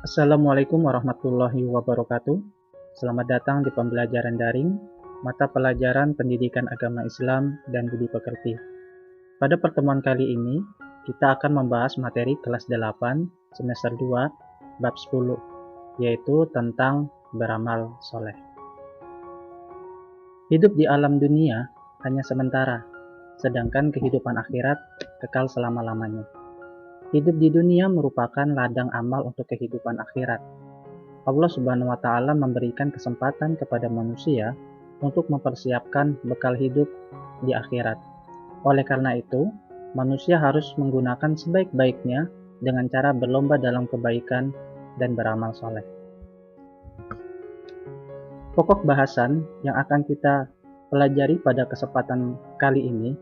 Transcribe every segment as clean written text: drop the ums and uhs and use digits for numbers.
Assalamualaikum warahmatullahi wabarakatuh. Selamat datang di pembelajaran daring, mata pelajaran Pendidikan Agama Islam dan Budi Pekerti. Pada pertemuan kali ini, kita akan membahas materi kelas 8, semester 2, bab 10, yaitu tentang beramal soleh. Hidup di alam dunia hanya sementara, sedangkan kehidupan akhirat kekal selama-lamanya. Hidup di dunia merupakan ladang amal untuk kehidupan akhirat. Allah Subhanahu wa Ta'ala memberikan kesempatan kepada manusia untuk mempersiapkan bekal hidup di akhirat. Oleh karena itu, manusia harus menggunakan sebaik-baiknya dengan cara berlomba dalam kebaikan dan beramal soleh. Pokok bahasan yang akan kita pelajari pada kesempatan kali ini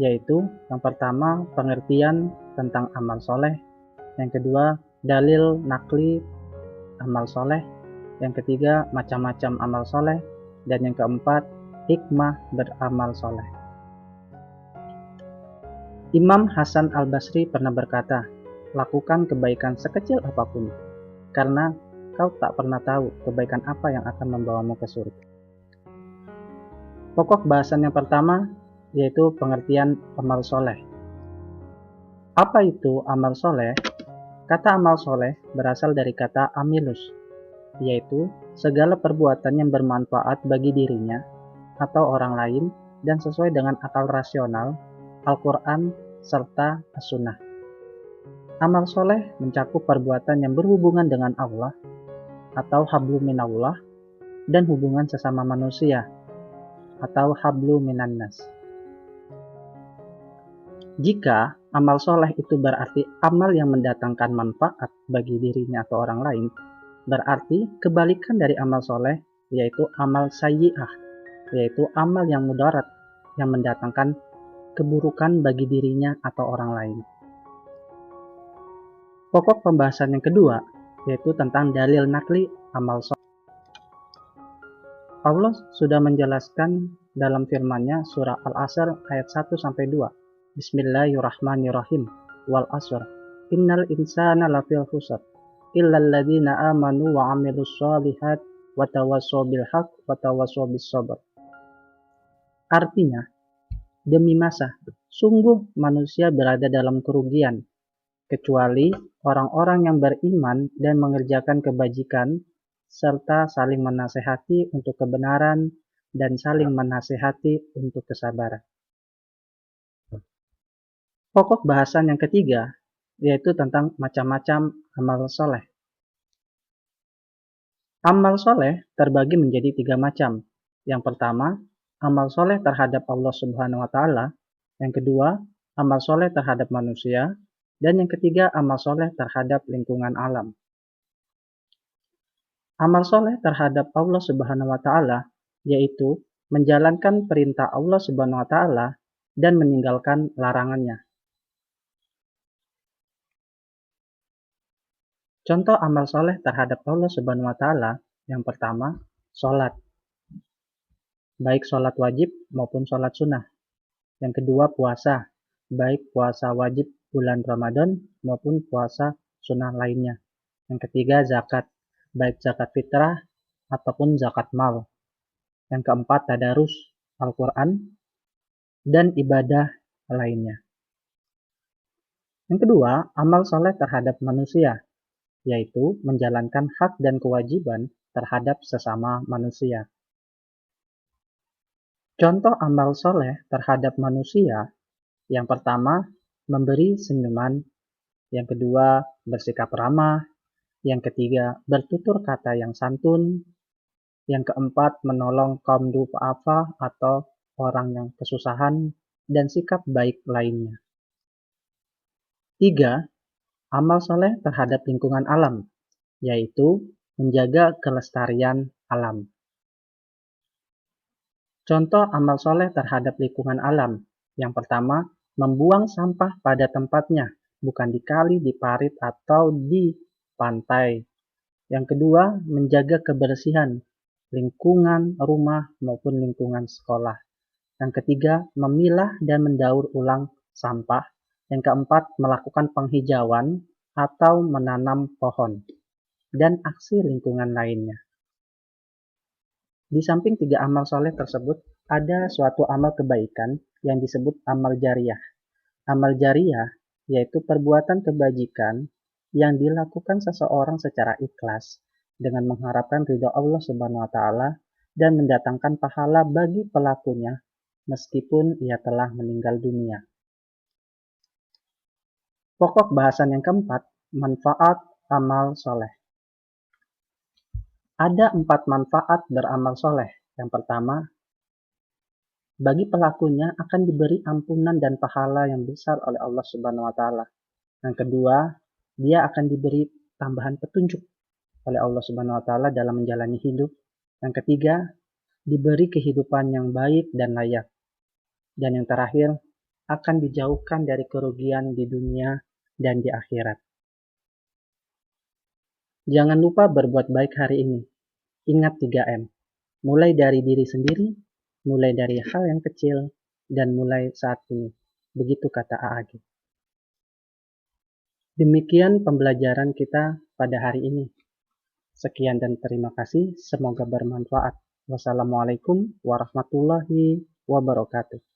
yaitu yang pertama pengertian tentang amal soleh, yang kedua dalil nakli amal soleh, yang ketiga macam-macam amal soleh, dan yang keempat hikmah beramal soleh. Imam Hasan Al-Basri pernah berkata, lakukan kebaikan sekecil apapun, karena kau tak pernah tahu kebaikan apa yang akan membawamu ke surga. Pokok bahasan yang pertama yaitu pengertian amal soleh. Apa itu amal soleh? Kata amal soleh berasal dari kata amilus, yaitu segala perbuatan yang bermanfaat bagi dirinya atau orang lain dan sesuai dengan akal rasional, Al-Quran, serta As-Sunnah. Amal soleh mencakup perbuatan yang berhubungan dengan Allah atau hablu minallah dan hubungan sesama manusia atau hablu minannas. Jika amal soleh itu berarti amal yang mendatangkan manfaat bagi dirinya atau orang lain, berarti kebalikan dari amal soleh yaitu amal sayyi'ah, yaitu amal yang mudarat yang mendatangkan keburukan bagi dirinya atau orang lain. Pokok pembahasan yang kedua yaitu tentang dalil nakli amal soleh. Allah sudah menjelaskan dalam firman-Nya surah Al-Asr ayat 1-2. Bismillahirrahmanirrahim. Wal asr. Innal insana lafil khusr. Illal ladzina amanu wa 'amilus shalihat wa tawassaw bil haqq wa tawassaw bis sabr. Artinya, demi masa, sungguh manusia berada dalam kerugian, kecuali orang-orang yang beriman dan mengerjakan kebajikan, serta saling menasehati untuk kebenaran dan saling menasehati untuk kesabaran. Pokok bahasan yang ketiga yaitu tentang macam-macam amal soleh. Amal soleh terbagi menjadi 3 macam. Yang pertama, amal soleh terhadap Allah Subhanahu wa Ta'ala. Yang kedua, amal soleh terhadap manusia. Dan yang ketiga, amal soleh terhadap lingkungan alam. Amal soleh terhadap Allah Subhanahu wa Ta'ala yaitu menjalankan perintah Allah Subhanahu wa Ta'ala dan meninggalkan larangannya. Contoh amal soleh terhadap Allah Subhanahu wa Ta'ala yang pertama, sholat. Baik sholat wajib maupun sholat sunnah. Yang kedua, puasa. Baik puasa wajib bulan Ramadan maupun puasa sunnah lainnya. Yang ketiga, zakat. Baik zakat fitrah ataupun zakat mal. Yang keempat, tadarus Al-Quran dan ibadah lainnya. Yang kedua, amal soleh terhadap manusia, yaitu menjalankan hak dan kewajiban terhadap sesama manusia. Contoh amal soleh terhadap manusia, yang pertama, memberi senyuman, yang kedua, bersikap ramah, yang ketiga, bertutur kata yang santun, yang keempat, menolong kaum du'afa atau orang yang kesusahan, dan sikap baik lainnya. 3. Amal soleh terhadap lingkungan alam, yaitu menjaga kelestarian alam. Contoh amal soleh terhadap lingkungan alam. Yang pertama, membuang sampah pada tempatnya, bukan di kali, di parit, atau di pantai. Yang kedua, menjaga kebersihan lingkungan rumah maupun lingkungan sekolah. Yang ketiga, memilah dan mendaur ulang sampah. Yang keempat, melakukan penghijauan atau menanam pohon. dan aksi lingkungan lainnya. Di samping 3 amal soleh tersebut, ada suatu amal kebaikan yang disebut amal jariyah. Amal jariyah yaitu perbuatan kebajikan yang dilakukan seseorang secara ikhlas dengan mengharapkan ridha Allah Subhanahu wa taala dan mendatangkan pahala bagi pelakunya meskipun ia telah meninggal dunia. Pokok bahasan yang keempat, manfaat amal soleh. Ada 4 manfaat beramal soleh. Yang pertama, bagi pelakunya akan diberi ampunan dan pahala yang besar oleh Allah Subhanahu wa taala. Yang kedua, dia akan diberi tambahan petunjuk oleh Allah Subhanahu wa taala dalam menjalani hidup. Yang ketiga, diberi kehidupan yang baik dan layak. Dan yang terakhir, akan dijauhkan dari kerugian di dunia dan di akhirat. Jangan lupa berbuat baik hari ini. Ingat 3M. Mulai dari diri sendiri, mulai dari hal yang kecil, dan mulai saat ini. Begitu kata AAG. Demikian pembelajaran kita pada hari ini. Sekian dan terima kasih. Semoga bermanfaat. Wassalamualaikum warahmatullahi wabarakatuh.